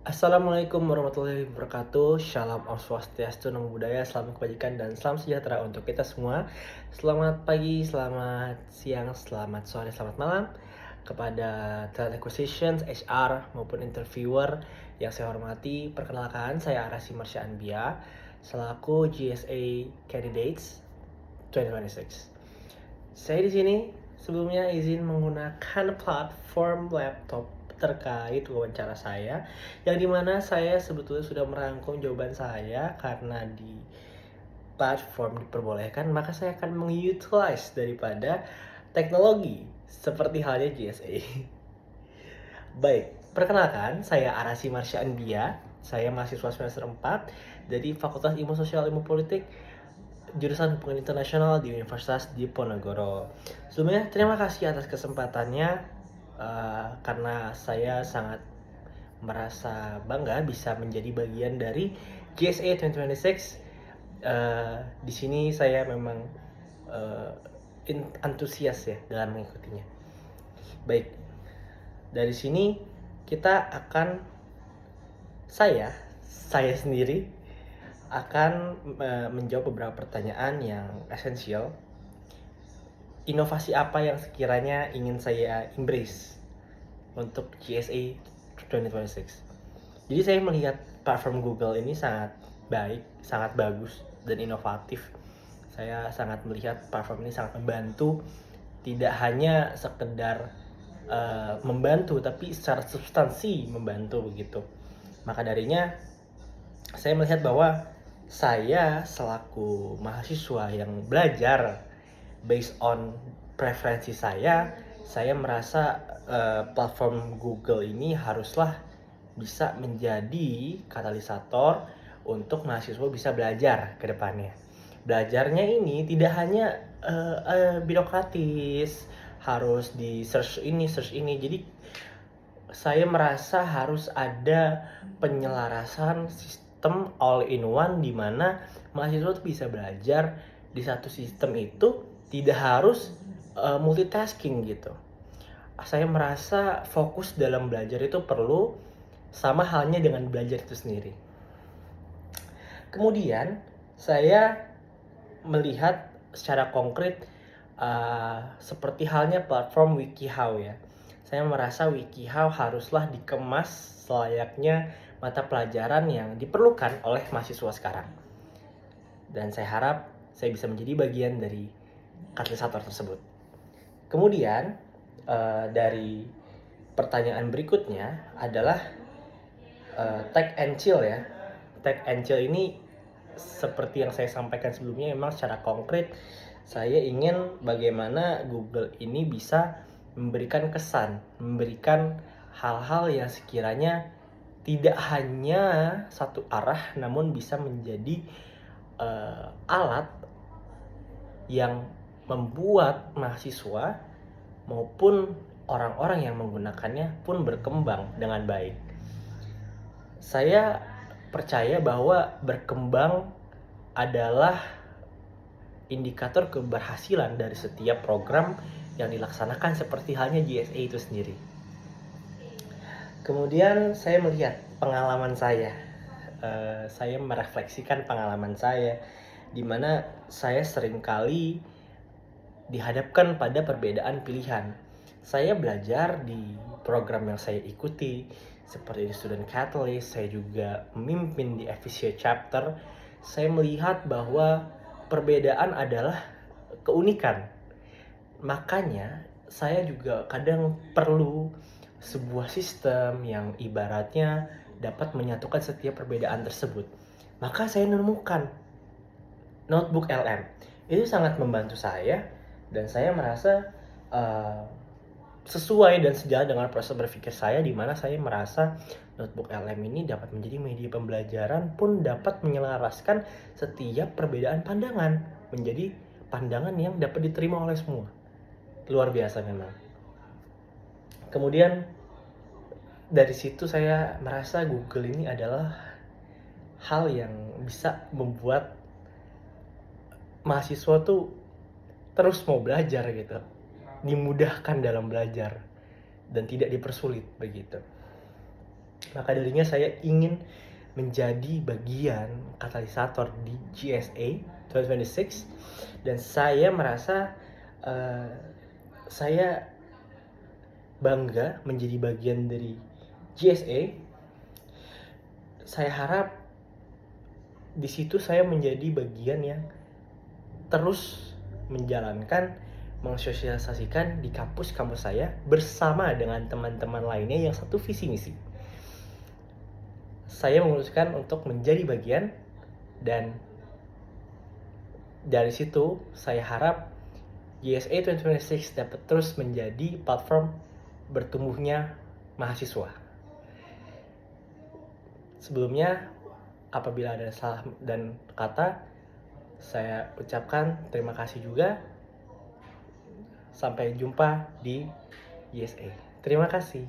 Assalamualaikum warahmatullahi wabarakatuh. Shalom Om Swastiastu, Namo Buddhaya, salam kebajikan dan salam sejahtera untuk kita semua. Selamat pagi, selamat siang, selamat sore, selamat malam kepada talent acquisitions, HR maupun interviewer yang saya hormati. Perkenalkan, saya Arasi Marsya Anbia selaku GSA Candidates 2026. Saya di sini sebelumnya izin menggunakan platform laptop terkait wawancara saya, yang dimana saya sebetulnya sudah merangkum jawaban saya karena di platform diperbolehkan, maka saya akan mengutilize daripada teknologi seperti halnya GSA. Baik, perkenalkan saya Arasi Marsya Anbia, saya mahasiswa semester 4 dari Fakultas Ilmu Sosial Ilmu Politik jurusan Hubungan Internasional di Universitas Diponegoro. Sebelumnya terima kasih atas kesempatannya, karena saya sangat merasa bangga bisa menjadi bagian dari GSA 2026. Di sini saya memang uh, antusias ya dalam mengikutinya. Baik, dari sini kita akan saya sendiri akan menjawab beberapa pertanyaan yang esensial. Inovasi apa yang sekiranya ingin saya embrace untuk GSA 2026. Jadi saya melihat platform Google ini sangat baik, sangat bagus dan inovatif. Saya sangat melihat platform ini sangat membantu, tidak hanya sekedar membantu, tapi secara substansi membantu begitu. Maka darinya saya melihat bahwa saya selaku mahasiswa yang belajar based on preferensi saya merasa platform Google ini haruslah bisa menjadi katalisator untuk mahasiswa bisa belajar ke depannya. Belajarnya ini tidak hanya birokratis, harus di search ini. Jadi saya merasa harus ada penyelarasan sistem all in one di mana mahasiswa tuh bisa belajar di satu sistem itu, tidak harus multitasking gitu. Saya merasa fokus dalam belajar itu perlu, sama halnya dengan belajar itu sendiri. Kemudian saya melihat secara konkret seperti halnya platform WikiHow ya. Saya merasa WikiHow haruslah dikemas selayaknya mata pelajaran yang diperlukan oleh mahasiswa sekarang. Dan saya harap saya bisa menjadi bagian dari katalisator tersebut. Kemudian dari pertanyaan berikutnya adalah tag and chill ya. Tag and chill ini seperti yang saya sampaikan sebelumnya, memang secara konkret saya ingin bagaimana Google ini bisa memberikan kesan, memberikan hal-hal yang sekiranya tidak hanya satu arah, namun bisa menjadi alat yang membuat mahasiswa maupun orang-orang yang menggunakannya pun berkembang dengan baik. Saya percaya bahwa berkembang adalah indikator keberhasilan dari setiap program yang dilaksanakan seperti halnya GSA itu sendiri. Kemudian saya melihat pengalaman saya merefleksikan pengalaman saya, di mana saya seringkali dihadapkan pada perbedaan pilihan. Saya belajar di program yang saya ikuti, seperti di Student Catalyst, saya juga memimpin di FVCA Chapter. Saya melihat bahwa perbedaan adalah keunikan. Makanya saya juga kadang perlu sebuah sistem yang ibaratnya dapat menyatukan setiap perbedaan tersebut. Maka saya menemukan Notebook LM. Itu sangat membantu saya, dan saya merasa sesuai dan sejalan dengan proses berpikir saya, di mana saya merasa Notebook LM ini dapat menjadi media pembelajaran pun dapat menyelaraskan setiap perbedaan pandangan menjadi pandangan yang dapat diterima oleh semua. Luar biasa memang. Kemudian dari situ saya merasa Google ini adalah hal yang bisa membuat mahasiswa tuh terus mau belajar gitu, dimudahkan dalam belajar dan tidak dipersulit begitu. Maka darinya saya ingin menjadi bagian katalisator di GSA 2026 dan saya merasa saya bangga menjadi bagian dari GSA. Saya harap di situ saya menjadi bagian yang terus menjalankan, mensosialisasikan di kampus-kampus saya bersama dengan teman-teman lainnya yang satu visi misi. Saya memutuskan untuk menjadi bagian, dan dari situ saya harap GSA 2026 dapat terus menjadi platform bertumbuhnya mahasiswa. Sebelumnya, apabila ada salah dan kata, saya ucapkan terima kasih juga. Sampai jumpa di GSA. Terima kasih.